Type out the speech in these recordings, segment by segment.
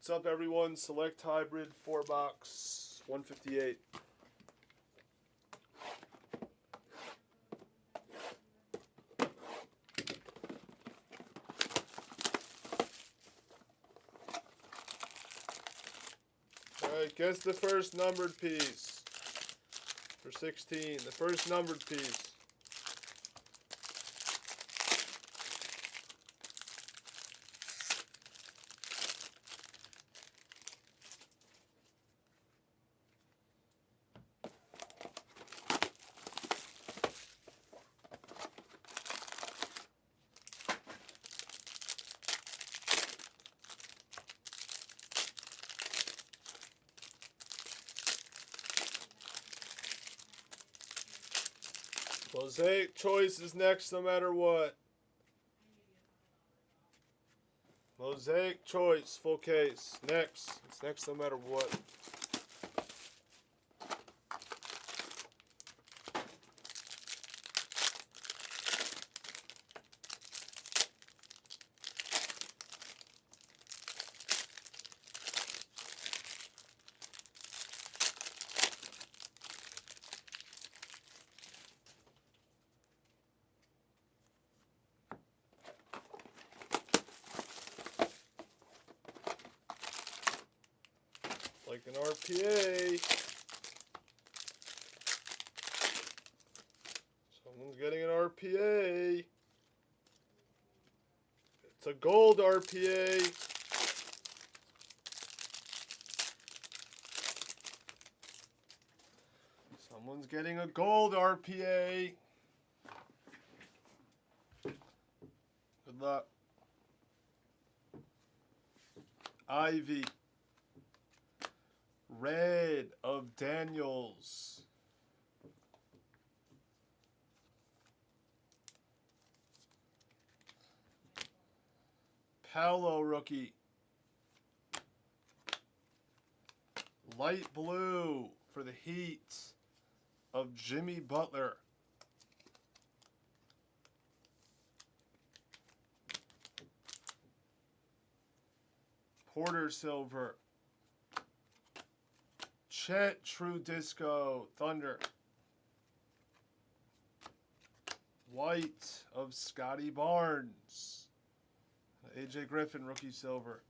What's up, everyone? Select Hybrid 4-box 158. Alright, guess the first numbered piece for 16. The first numbered piece. Mosaic choice is next no matter what. Mosaic choice, full case. Next. It's next no matter what. Like an RPA. Someone's getting an RPA. It's a gold RPA. Someone's getting a gold RPA. Good luck. Ivy. Red of Daniels. Paolo rookie. Light blue for the Heat of Jimmy Butler. Porter silver. Chet True Disco Thunder. White of Scotty Barnes. AJ Griffin rookie silver.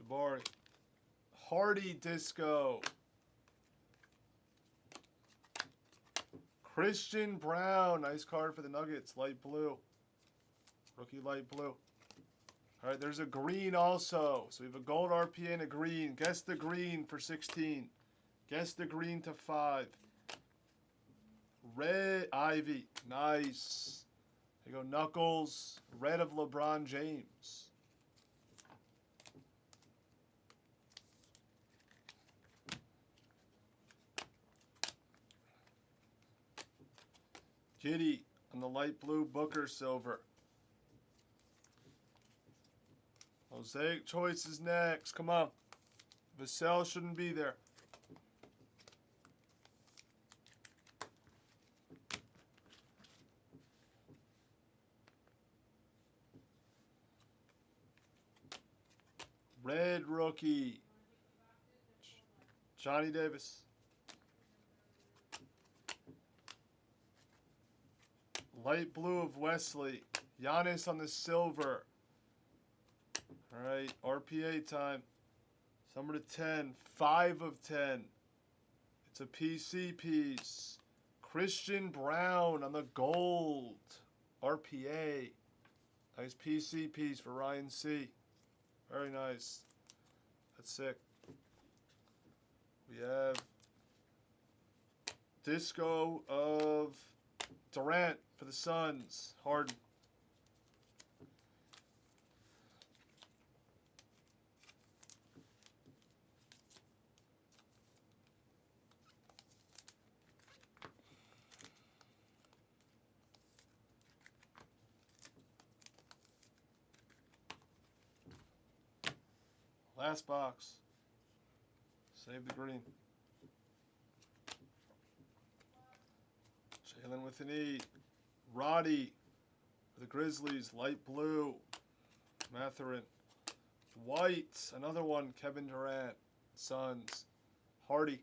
Jabari. Hardy Disco. Christian Brown. Nice card for the Nuggets. Light blue. Rookie light blue. All right, there's a green also. So we have a gold RPA and a green. Guess the green for 16. Guess the green to 5. Red Ivy. Nice. There you go, Knuckles. Red of LeBron James. Giddy on the light blue Booker silver. Mosaic choice is next. Come on. Vassell shouldn't be there. Red rookie. Johnny Davis. Light blue of Wesley. Giannis on the silver. All right, RPA time. Number to 10. 5 of 10. It's a PC piece. Christian Brown on the gold. RPA. Nice PC piece for Ryan C. Very nice. That's sick. We have Disco of Durant for the Suns. Harden. Last box. Save the green. Jalen with an E. Roddy for the Grizzlies. Light blue. Matherin. White. Another one. Kevin Durant. Suns. Hardy.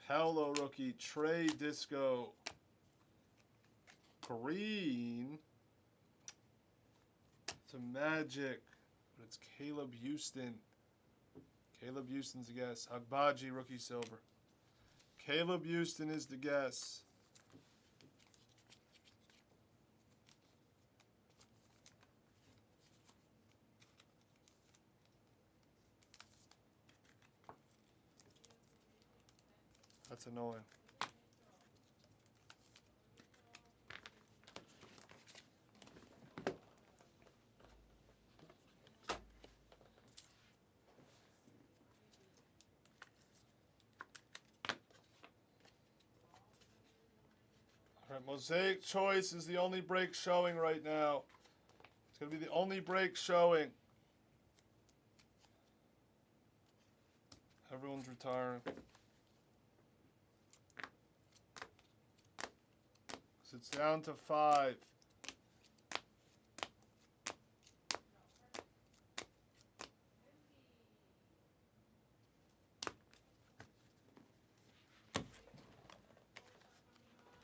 Paolo rookie. Trey Disco. Green. It's a Magic. But it's Caleb Houston. Caleb Houston's the guess. Agbaji rookie silver. Caleb Houston is the guess. That's annoying. All right, Mosaic Choice is the only break showing right now. It's going to be the only break showing. Everyone's retiring. It's down to 5.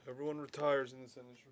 Everyone retires in this industry.